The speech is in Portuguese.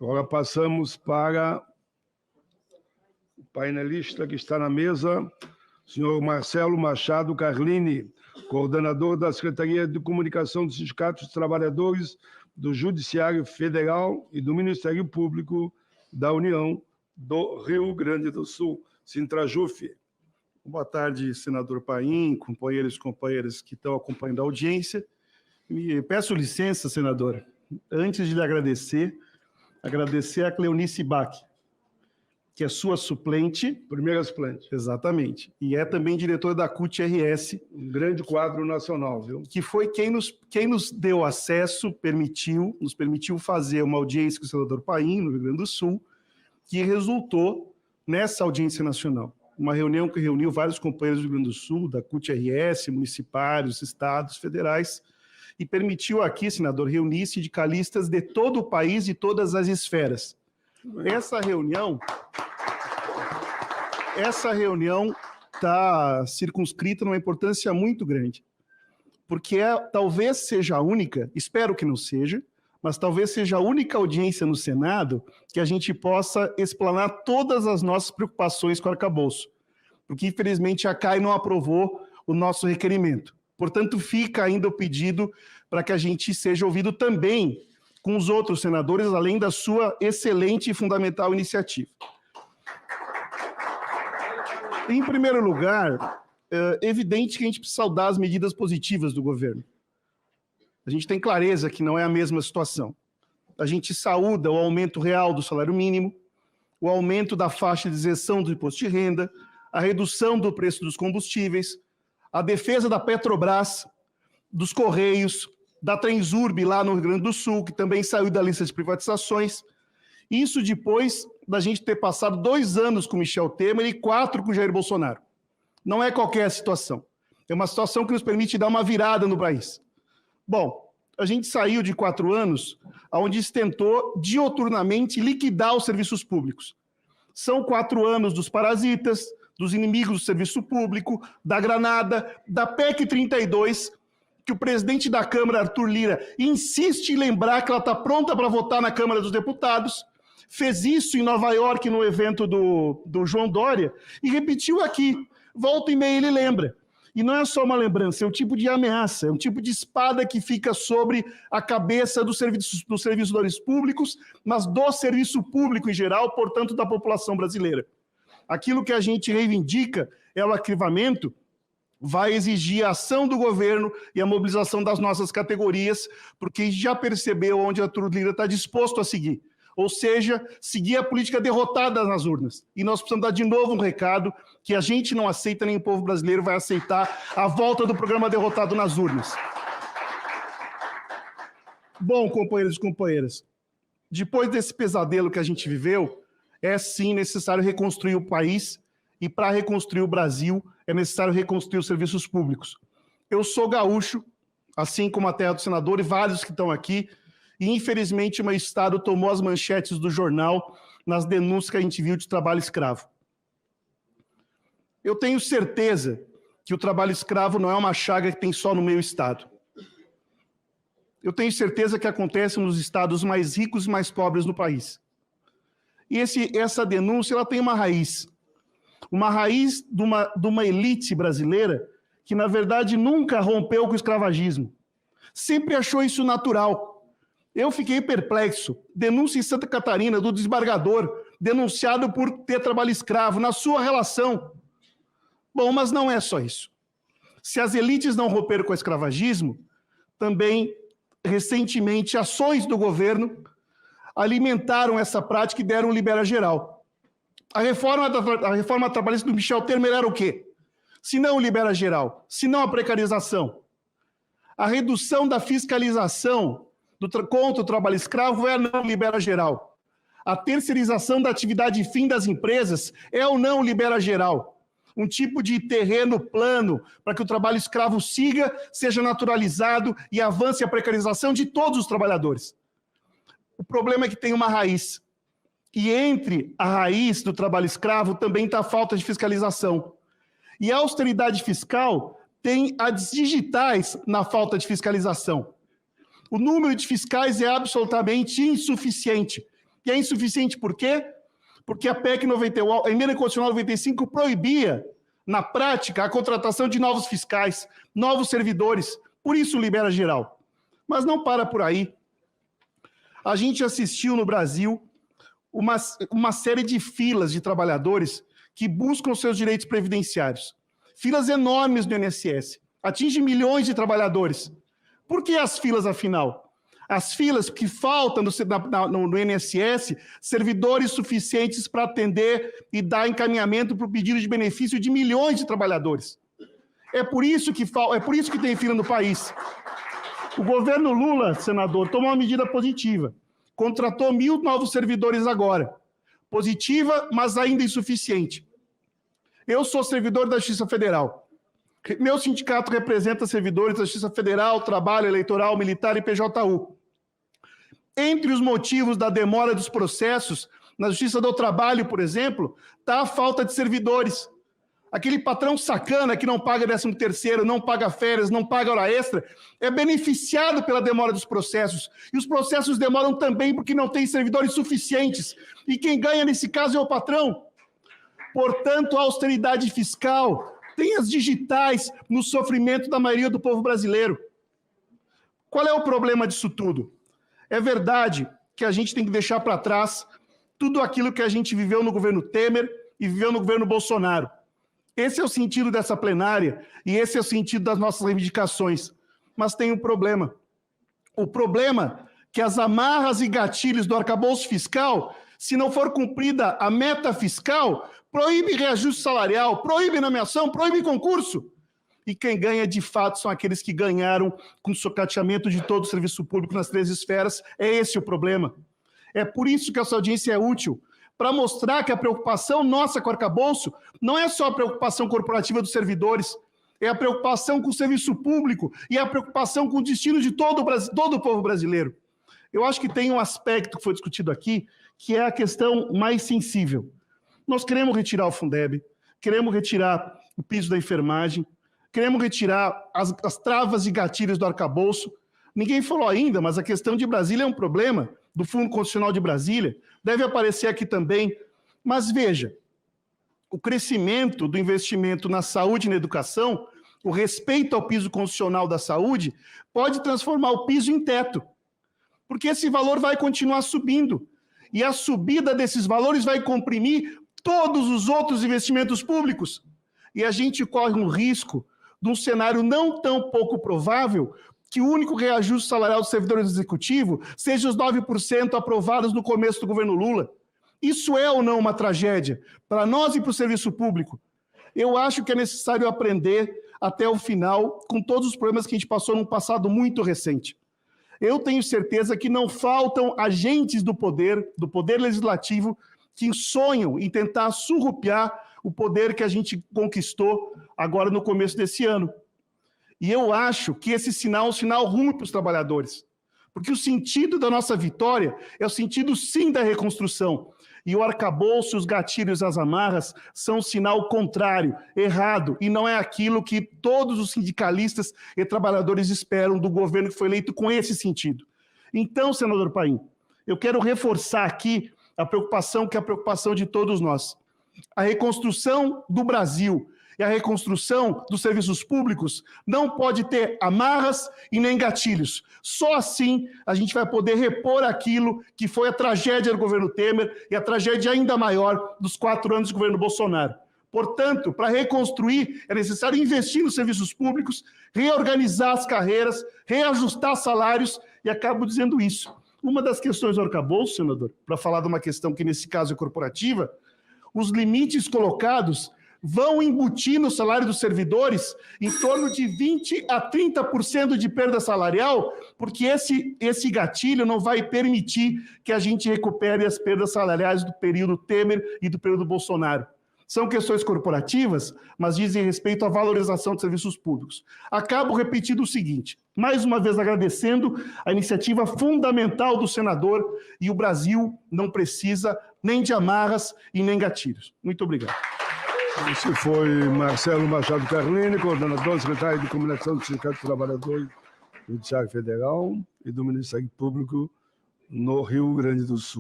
Agora passamos para o painelista que está na mesa, senhor Marcelo Machado Carlini, coordenador da Secretaria de Comunicação dos Sindicatos dos Trabalhadores do Judiciário Federal e do Ministério Público da União do Rio Grande do Sul, Sintrajuf. Boa tarde, senador Paim, companheiros e companheiras que estão acompanhando a audiência. Me peço licença, senador, antes de lhe agradecer a Cleonice Bach, que é sua suplente. Primeira suplente. Exatamente. E é também diretora da CUT-RS. Um grande quadro nacional, viu? Que foi quem nos deu acesso, nos permitiu fazer uma audiência com o senador Paim, no Rio Grande do Sul, que resultou nessa audiência nacional. Uma reunião que reuniu vários companheiros do Rio Grande do Sul, da CUT-RS, municipários, estados, federais, e permitiu aqui, senador, reunir sindicalistas de todo o país, de todas as esferas. Essa reunião está circunscrita numa importância muito grande, porque talvez seja a única, espero que não seja, mas talvez seja a única audiência no Senado que a gente possa explanar todas as nossas preocupações com o arcabouço, porque infelizmente a CAI não aprovou o nosso requerimento. Portanto, fica ainda o pedido para que a gente seja ouvido também com os outros senadores, além da sua excelente e fundamental iniciativa. Em primeiro lugar, é evidente que a gente precisa saudar as medidas positivas do governo. A gente tem clareza que não é a mesma situação. A gente saúda o aumento real do salário mínimo, o aumento da faixa de isenção do imposto de renda, a redução do preço dos combustíveis, a defesa da Petrobras, dos Correios, da Transurb lá no Rio Grande do Sul, que também saiu da lista de privatizações. Isso depois da gente ter passado 2 anos com Michel Temer e 4 com Jair Bolsonaro. Não é qualquer situação. É uma situação que nos permite dar uma virada no país. Bom, a gente saiu de 4 anos onde se tentou dioturnamente liquidar os serviços públicos. São 4 anos dos parasitas, dos inimigos do serviço público, da granada, da PEC 32, que o presidente da Câmara, Arthur Lira, insiste em lembrar que ela está pronta para votar na Câmara dos Deputados, fez isso em Nova York no evento do João Dória e repetiu aqui. Volta e meia ele lembra. E não é só uma lembrança, é um tipo de ameaça, é um tipo de espada que fica sobre a cabeça dos servidores públicos, mas do serviço público em geral, portanto, da população brasileira. Aquilo que a gente reivindica é o arquivamento, vai exigir a ação do governo e a mobilização das nossas categorias, porque a gente já percebeu onde a Arthur Lira está disposto a seguir. Ou seja, seguir a política derrotada nas urnas. E nós precisamos dar de novo um recado que a gente não aceita, nem o povo brasileiro vai aceitar a volta do programa derrotado nas urnas. Bom, companheiros e companheiras, depois desse pesadelo que a gente viveu, é sim necessário reconstruir o país e para reconstruir o Brasil é necessário reconstruir os serviços públicos. Eu sou gaúcho, assim como a terra do senador e vários que estão aqui, e infelizmente o meu estado tomou as manchetes do jornal nas denúncias que a gente viu de trabalho escravo. Eu tenho certeza que o trabalho escravo não é uma chaga que tem só no meu estado. Eu tenho certeza que acontece nos estados mais ricos e mais pobres do país. E essa denúncia ela tem uma raiz de uma elite brasileira que, na verdade, nunca rompeu com o escravagismo. Sempre achou isso natural. Eu fiquei perplexo. Denúncia em Santa Catarina do desembargador, denunciado por ter trabalho escravo, na sua relação. Bom, mas não é só isso. Se as elites não romperam com o escravagismo, também, recentemente, ações do governo alimentaram essa prática e deram libera geral. A reforma trabalhista do Michel Temer era o quê? Se não o libera geral, se não a precarização. A redução da fiscalização contra o trabalho escravo é a não libera geral. A terceirização da atividade fim das empresas é o não libera geral. Um tipo de terreno plano para que o trabalho escravo siga, seja naturalizado e avance a precarização de todos os trabalhadores. O problema é que tem uma raiz. E entre a raiz do trabalho escravo também está a falta de fiscalização. E a austeridade fiscal tem as digitais na falta de fiscalização. O número de fiscais é absolutamente insuficiente. E é insuficiente por quê? Porque a PEC 91, a Emenda Constitucional 95 proibia, na prática, a contratação de novos fiscais, novos servidores. Por isso libera geral. Mas não para por aí. A gente assistiu no Brasil uma série de filas de trabalhadores que buscam seus direitos previdenciários. Filas enormes do INSS. Atinge milhões de trabalhadores. Por que as filas, afinal? As filas que faltam no INSS, servidores suficientes para atender e dar encaminhamento para o pedido de benefício de milhões de trabalhadores. É por isso que tem fila no país. O governo Lula, senador, tomou uma medida positiva. Contratou 1.000 novos servidores agora. Positiva, mas ainda insuficiente. Eu sou servidor da Justiça Federal. Meu sindicato representa servidores da Justiça Federal, Trabalho, Eleitoral, Militar e PJU. Entre os motivos da demora dos processos, na Justiça do Trabalho, por exemplo, está a falta de servidores. Aquele patrão sacana que não paga 13º, não paga férias, não paga hora extra, é beneficiado pela demora dos processos. E os processos demoram também porque não tem servidores suficientes. E quem ganha nesse caso é o patrão. Portanto, a austeridade fiscal tem as digitais no sofrimento da maioria do povo brasileiro. Qual é o problema disso tudo? É verdade que a gente tem que deixar para trás tudo aquilo que a gente viveu no governo Temer e viveu no governo Bolsonaro. Esse é o sentido dessa plenária e esse é o sentido das nossas reivindicações. Mas tem um problema. O problema é que as amarras e gatilhos do arcabouço fiscal, se não for cumprida a meta fiscal, proíbe reajuste salarial, proíbe nomeação, proíbe concurso. E quem ganha de fato são aqueles que ganharam com o socateamento de todo o serviço público nas 3 esferas. É esse o problema. É por isso que essa audiência é útil, para mostrar que a preocupação nossa com o arcabouço não é só a preocupação corporativa dos servidores, é a preocupação com o serviço público e a preocupação com o destino de todo o povo brasileiro. Eu acho que tem um aspecto que foi discutido aqui, que é a questão mais sensível. Nós queremos retirar o Fundeb, queremos retirar o piso da enfermagem, queremos retirar as travas e gatilhos do arcabouço. Ninguém falou ainda, mas a questão de Brasília é um problema, do Fundo Constitucional de Brasília, deve aparecer aqui também. Mas veja, o crescimento do investimento na saúde e na educação, o respeito ao piso constitucional da saúde, pode transformar o piso em teto, porque esse valor vai continuar subindo, e a subida desses valores vai comprimir todos os outros investimentos públicos. E a gente corre um risco de um cenário não tão pouco provável que o único reajuste salarial do servidor executivo seja os 9% aprovados no começo do governo Lula. Isso é ou não uma tragédia para nós e para o serviço público? Eu acho que é necessário aprender até o final com todos os problemas que a gente passou num passado muito recente. Eu tenho certeza que não faltam agentes do poder legislativo, que sonham em tentar surrupiar o poder que a gente conquistou agora no começo desse ano. E eu acho que esse sinal é um sinal ruim para os trabalhadores, porque o sentido da nossa vitória é o sentido, sim, da reconstrução. E o arcabouço, os gatilhos, as amarras são um sinal contrário, errado, e não é aquilo que todos os sindicalistas e trabalhadores esperam do governo que foi eleito com esse sentido. Então, senador Paim, eu quero reforçar aqui a preocupação que é a preocupação de todos nós. A reconstrução do Brasil e a reconstrução dos serviços públicos não pode ter amarras e nem gatilhos. Só assim a gente vai poder repor aquilo que foi a tragédia do governo Temer e a tragédia ainda maior dos 4 anos do governo Bolsonaro. Portanto, para reconstruir, é necessário investir nos serviços públicos, reorganizar as carreiras, reajustar salários, e acabo dizendo isso. Uma das questões do arcabouço, senador, para falar de uma questão que nesse caso é corporativa, os limites colocados vão embutir no salário dos servidores em torno de 20% a 30% de perda salarial, porque esse gatilho não vai permitir que a gente recupere as perdas salariais do período Temer e do período Bolsonaro. São questões corporativas, mas dizem respeito à valorização de serviços públicos. Acabo repetindo o seguinte, mais uma vez agradecendo a iniciativa fundamental do senador, e o Brasil não precisa nem de amarras e nem gatilhos. Muito obrigado. Esse foi Marcelo Machado Carlini, coordenador secretário de Comunicação do Sindicato dos Trabalhadores do Judiciário Federal e do Ministério Público no Rio Grande do Sul.